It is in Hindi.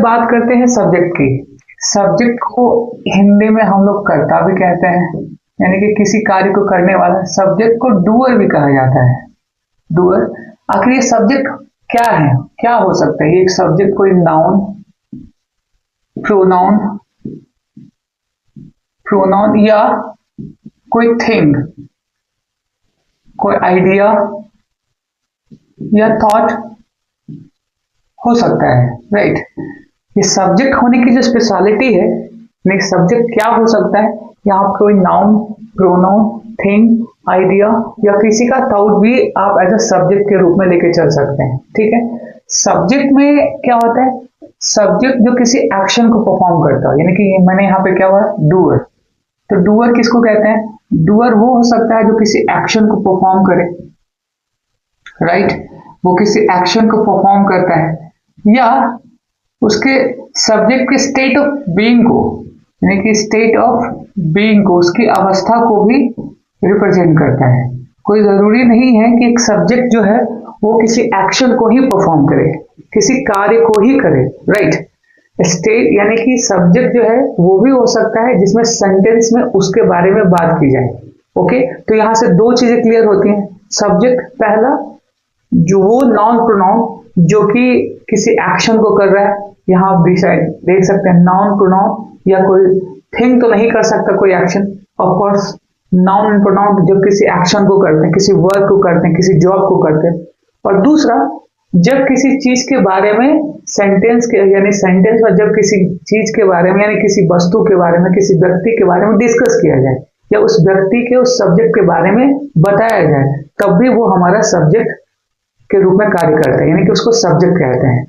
बात करते हैं सब्जेक्ट की। सब्जेक्ट को हिंदी में हम लोग कर्ता भी कहते हैं, यानी कि किसी कार्य को करने वाला। सब्जेक्ट को डूअर भी कहा जाता है, डूअर। आखिर ये सब्जेक्ट क्या है, क्या हो सकता है? ये एक सब्जेक्ट कोई नाउन, प्रोनाउन, प्रोनाउन या कोई थिंग, कोई आइडिया या थॉट हो सकता है, राइट। ये सब्जेक्ट होने की जो स्पेशलिटी है, सब्जेक्ट क्या हो सकता है? यहाँ कोई नाउन, प्रोनाउन, थिंग, आइडिया या किसी का थॉट भी आप एज अ सब्जेक्ट के रूप में लेके चल सकते हैं, ठीक है। सब्जेक्ट में क्या होता है? सब्जेक्ट जो किसी एक्शन को परफॉर्म करता है, यानी कि मैंने यहाँ पे क्या हुआ, डूअर। तो डूअर किसको कहते हैं? डूअर वो हो सकता है जो किसी एक्शन को परफॉर्म करे, राइट। वो किसी एक्शन को परफॉर्म करता है या उसके सब्जेक्ट के स्टेट ऑफ बीइंग को, यानी कि स्टेट ऑफ बीइंग को, उसकी अवस्था को भी रिप्रेजेंट करता है। कोई जरूरी नहीं है कि एक सब्जेक्ट जो है वो किसी एक्शन को ही परफॉर्म करे, किसी कार्य को ही करे, राइट। स्टेट यानी कि सब्जेक्ट जो है वो भी हो सकता है जिसमें सेंटेंस में उसके बारे में बात की जाए, ओके। तो यहां से दो चीजें क्लियर होती हैं। सब्जेक्ट पहला, जो वो नाउन प्रोनाउन जो कि किसी एक्शन को कर रहा है, यहाँ आप देख सकते हैं नाउन प्रोनाउन, या कोई थिंग तो नहीं कर सकता कोई action, of course noun and pronoun जब किसी एक्शन को करते हैं, किसी वर्क को करते हैं, किसी जॉब को करते हैं। और दूसरा, जब किसी चीज के बारे में सेंटेंस के, यानी सेंटेंस में जब किसी चीज के बारे में, यानी किसी वस्तु के बारे में, किसी व्यक्ति के बारे में डिस्कस किया जाए या उस व्यक्ति के, उस सब्जेक्ट के बारे में बताया जाए, तब भी वो हमारा सब्जेक्ट के रूप में कार्य करता है, यानी कि उसको सब्जेक्ट कहते हैं।